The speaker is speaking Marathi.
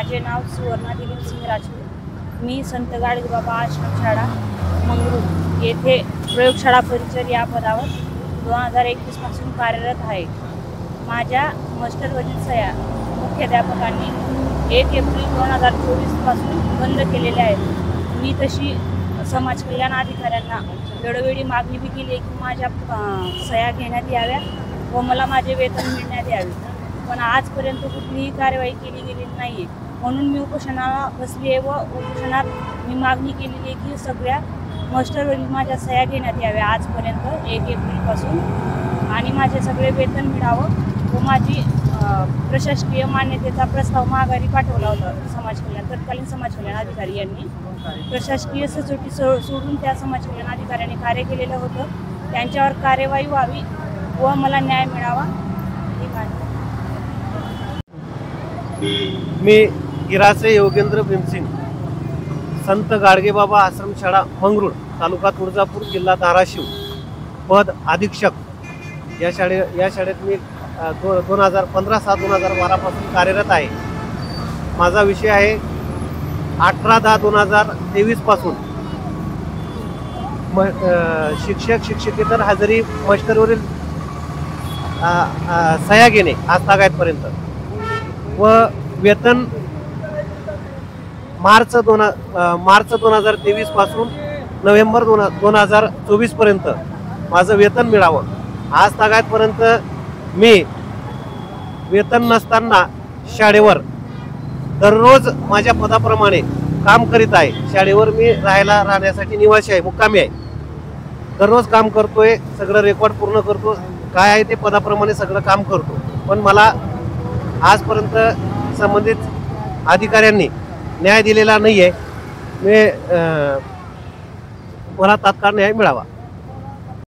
माझे नाव सुवर्णा दिलीप सिंग राजपूत। मी संत गाडगेबाबा आश्रमशाळा मंगरूळ येथे प्रयोगशाळा परिचर या पदावर 2021 पासून कार्यरत आहे। माझ्या मास्टरवरील सह्या मुख्याध्यापकांनी 1 एप्रिल 2024 पासून बंद केलेल्या आहेत। मी तशी समाज कल्याण अधिकाऱ्यांना वेळोवेळी मागणी बी केली की माझ्या सह्या घेण्यात याव्या व मला माझे वेतन मिळण्यात यावे, पण आजपर्यंत कुठलीही कार्यवाही केली गेलेली नाही आहे। म्हणून मी उपोषणाला बसली आहे व उपोषणात मी मागणी केलेली आहे की सगळ्या मास्टरवरील माझ्या सह्या घेण्यात याव्या आजपर्यंत 1 एप्रिलपासून, आणि माझे सगळे वेतन मिळावं व माझी प्रशासकीय मान्यतेचा प्रस्ताव माघारी पाठवला होता समाज कल्याण तत्कालीन समाज कल्याण अधिकारी यांनी। प्रशासकीय सचोटी सोडून त्या समाज कल्याण अधिकाऱ्यांनी कार्य केलेलं होतं, त्यांच्यावर कार्यवाही व्हावी व मला न्याय मिळावा ही मागणी। मी गिरासे योगेंद्र भीमसिंग, संत गाडगेबाबा आश्रमशाळा मंगरूळ, तालुका तुळजापूर, जिल्हा धाराशिव, पद अधीक्षक। या शाळेत मी 2015-7-2012 पासून कार्यरत आहे। माझा विषय आहे 18-10-2023 पासून शिक्षक शिक्षकेतर हजेरी मास्टरवरील सह्या घेणे आज तागायतपर्यंत व वेतन मार्च 2023 पासून नोव्हेंबर 2024 पर्यंत माझं वेतन मिळावं। आज तागायतपर्यंत मी वेतन नसताना शाळेवर दररोज माझ्या पदाप्रमाणे काम करीत आहे। शाळेवर मी राहण्यासाठी निवासी आहे, मुक्कामी आहे। दररोज काम करतोय, सगळं रेकॉर्ड पूर्ण करतो, काय आहे ते पदाप्रमाणे सगळं काम करतो, पण मला आजपर्यंत संबंधित अधिकाऱ्यांनी न्याय दिलेला नाही आहे। मला तात्काळ न्याय मिळावा।